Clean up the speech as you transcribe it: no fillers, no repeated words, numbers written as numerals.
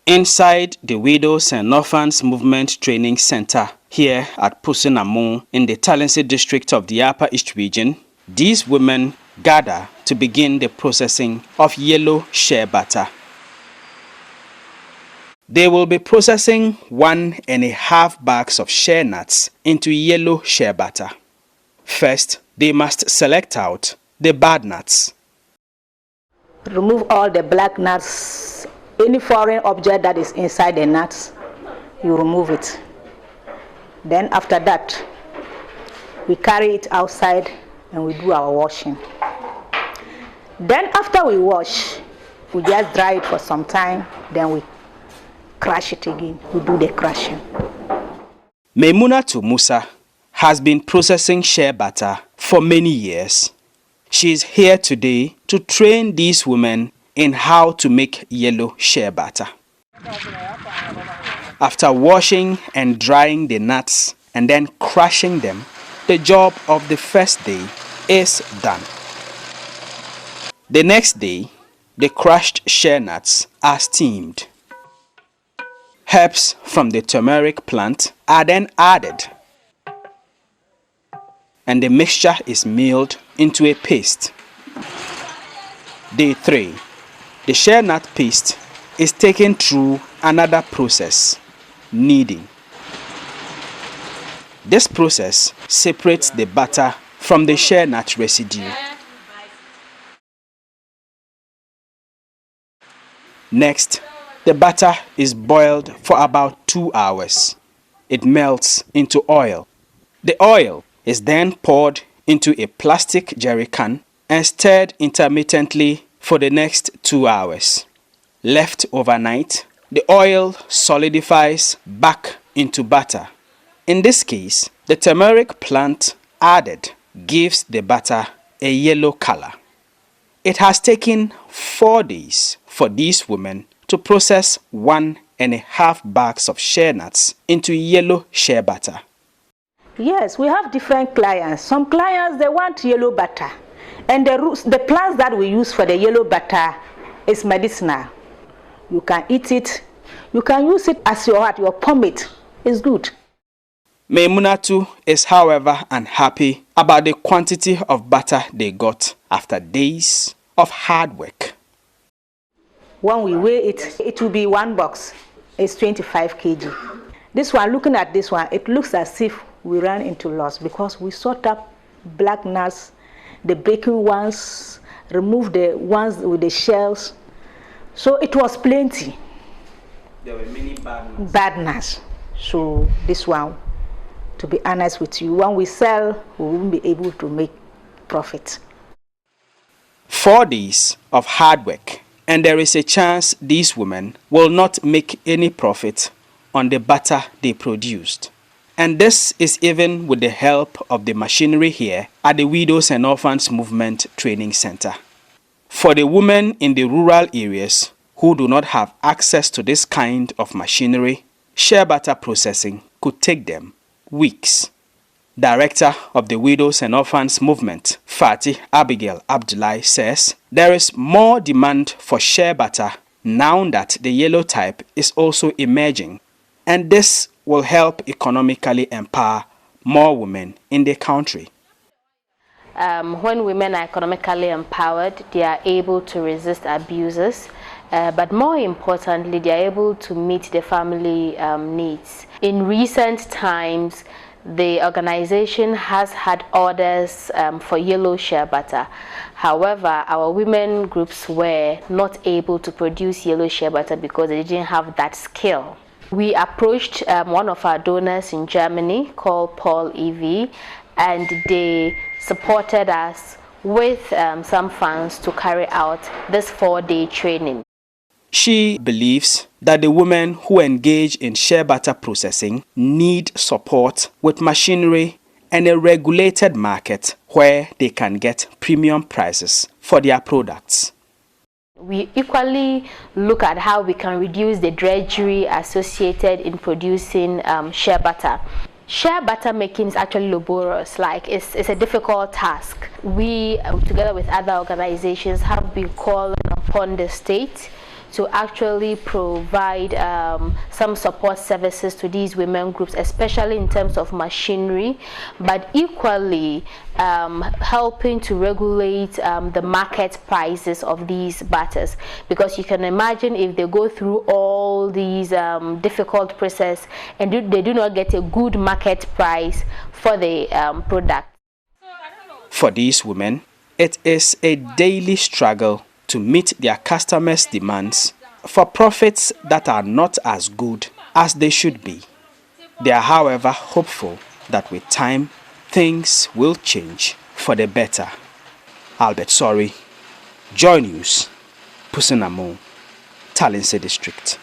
Inside the Widows and Orphans Movement Training Center here at Pusinamu in the Talensi district of the Upper East region, these women gather to begin the processing of yellow shea butter. They will be processing 1.5 bags of shea nuts into yellow shea butter. First, they must select out the bad nuts. Remove all the black nuts. Any foreign object that is inside the nuts, you remove it. Then after that, we carry it outside and we do our washing. Then after we wash, we just dry it for some time, then we crush it again. We do the crushing. Maimunatu Musa has been processing shea butter for many years. She is here today to train these women in how to make yellow shea butter. After washing and drying the nuts and then crushing them, the job of the first day is done. The next day, the crushed shea nuts are steamed. Herbs from the turmeric plant are then added, and the mixture is milled into a paste. Day 3. The shea nut paste is taken through another process, kneading. This process separates the butter from the shea nut residue. Next, the butter is boiled for about 2 hours. It melts into oil. The oil is then poured into a plastic jerry can and stirred intermittently for the next 2 hours. Left overnight, the oil solidifies back into butter. In this case, the turmeric plant added gives the butter a yellow color. It has taken 4 days for these women to process 1.5 bags of shea nuts into yellow shea butter. Yes, we have different clients. Some clients, they want yellow butter. And the plants that we use for the yellow butter is medicinal. You can eat it. You can use it as your pomade. It's good. Maimunatu is, however, unhappy about the quantity of butter they got after days of hard work. When we weigh it, it will be 1 box. It's 25 kg. This one, looking at this one, it looks as if we ran into loss because we sort up black nuts, the breaking ones, remove the ones with the shells. So it was plenty. There were many bad nuts. So this one, to be honest with you, when we sell, we won't be able to make profit. 4 days of hard work, and there is a chance these women will not make any profit on the butter they produced. And this is even with the help of the machinery here at the Widows and Orphans Movement Training Center. For the women in the rural areas who do not have access to this kind of machinery, shea butter processing could take them weeks. Director of the Widows and Orphans Movement, Fatih Abigail Abdullahi, says there is more demand for shea butter now that the yellow type is also emerging, and this will help economically empower more women in the country. When women are economically empowered, they are able to resist abuses, but more importantly, they are able to meet the family needs. In recent times, the organization has had orders for yellow shea butter. However, our women groups were not able to produce yellow shea butter because they didn't have that skill. We approached one of our donors in Germany called Paul EV, and they supported us with some funds to carry out this 4-day training. She believes that the women who engage in shea butter processing need support with machinery and a regulated market where they can get premium prices for their products. We equally look at how we can reduce the drudgery associated in producing shea butter. Shea butter making is actually laborious, it's a difficult task. We, together with other organizations, have been calling upon the state to actually provide some support services to these women groups, especially in terms of machinery, but equally helping to regulate the market prices of these butters, because you can imagine if they go through all these difficult process and they do not get a good market price for the product. For these women, it is a daily struggle to meet their customers' demands for profits that are not as good as they should be. They are, however, hopeful that with time, things will change for the better. Albert Sorry, Joy News, Pusinamo, Talinse District.